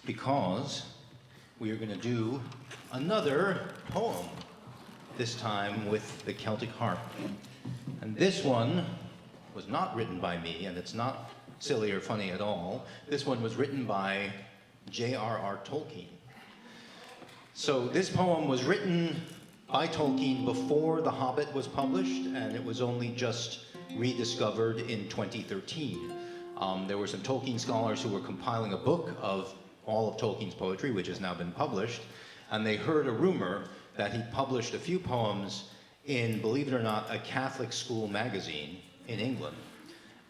because we are going to do another poem, this time with the Celtic harp. And this one was not written by me, and it's not silly or funny at all. This one was written by J.R.R. Tolkein. So this poem was written by Tolkien before The Hobbit was published, and it was only just rediscovered in 2013. There were some Tolkien scholars who were compiling a book of all of Tolkien's poetry, which has now been published, and they heard a rumor that he published a few poems in, believe it or not, a Catholic school magazine in England.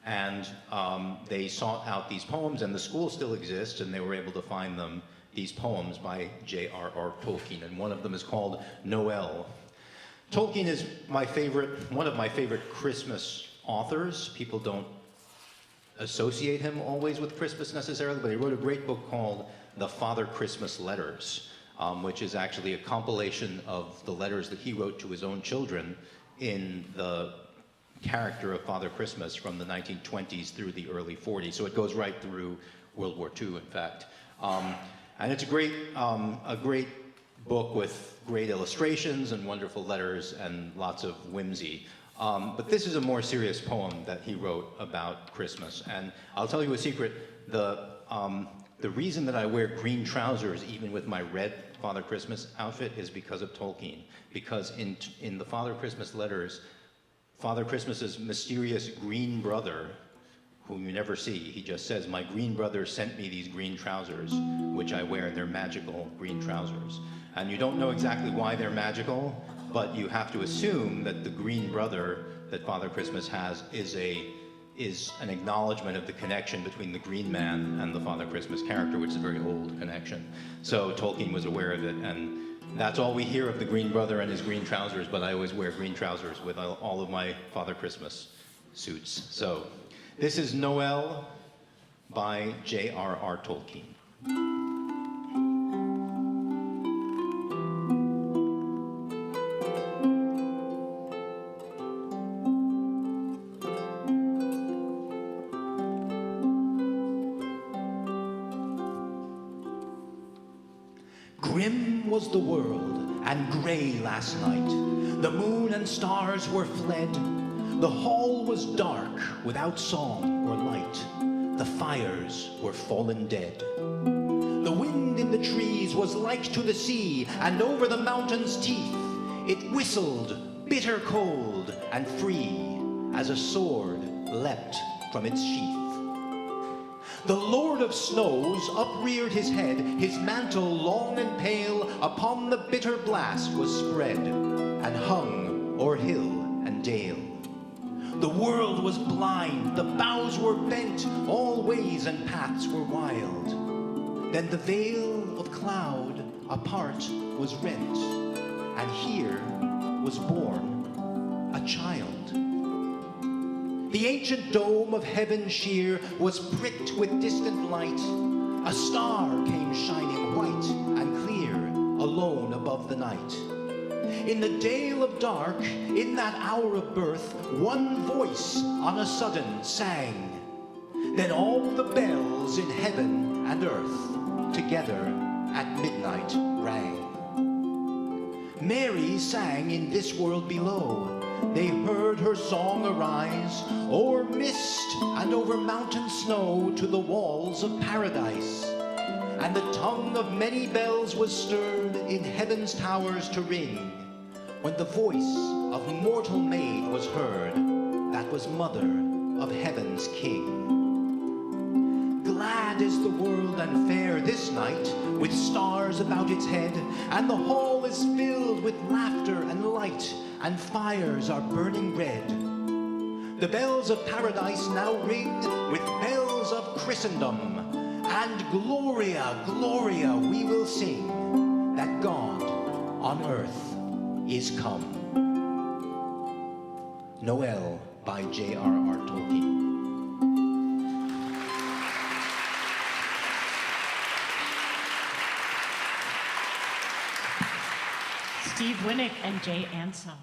And they sought out these poems, and the school still exists, and they were able to find them, these poems by J.R.R. Tolkien, and one of them is called Noel. Tolkien is one of my favorite Christmas authors. People don't associate him always with Christmas necessarily, but he wrote a great book called The Father Christmas Letters, which is actually a compilation of the letters that he wrote to his own children in the character of Father Christmas from the 1920s through the early 40s. So it goes right through World War II, in fact. And it's a great book with great illustrations and wonderful letters and lots of whimsy. But this is a more serious poem that he wrote about Christmas. And I'll tell you a secret, the reason that I wear green trousers even with my red Father Christmas outfit is because of Tolkien. Because in the Father Christmas letters, Father Christmas's mysterious green brother, whom you never see, he just says, "My green brother sent me these green trousers, which I wear. They're magical green trousers." And you don't know exactly why they're magical, but you have to assume that the green brother that Father Christmas has is an acknowledgement of the connection between the Green Man and the Father Christmas character, which is a very old connection. So Tolkien was aware of it, and that's all we hear of the green brother and his green trousers, but I always wear green trousers with all of my Father Christmas suits. So this is Noel by J.R.R. Tolkien. Grim was the world, and grey last night. The moon and stars were fled. The hall was dark, without song or light. The fires were fallen dead. The wind in the trees was like to the sea, and over the mountain's teeth it whistled, bitter cold and free, as a sword leapt from its sheath. The Lord of Snows upreared his head, his mantle long and pale upon the bitter blast was spread, and hung o'er hill and dale. The world was blind, the boughs were bent, all ways and paths were wild. Then the veil of cloud apart was rent, and here was born a child. The ancient dome of heaven sheer was pricked with distant light. A star came shining white and clear, alone above the night. In the dale of dark, in that hour of birth, one voice on a sudden sang. Then all the bells in heaven and earth together at midnight rang. Mary sang in this world below. They heard her song arise, o'er mist and over mountain snow to the walls of paradise. And the tongue of many bells was stirred in heaven's towers to ring, when the voice of mortal maid was heard, that was mother of heaven's king. Glad is the world and fair this night, with stars about its head, and the hall is filled with laughter and light, and fires are burning red. The bells of paradise now ring with bells of Christendom, and Gloria, Gloria we will sing, that God on earth is come. Noel by J.R.R. Tolkien. Steve Winick and Jay Ansill.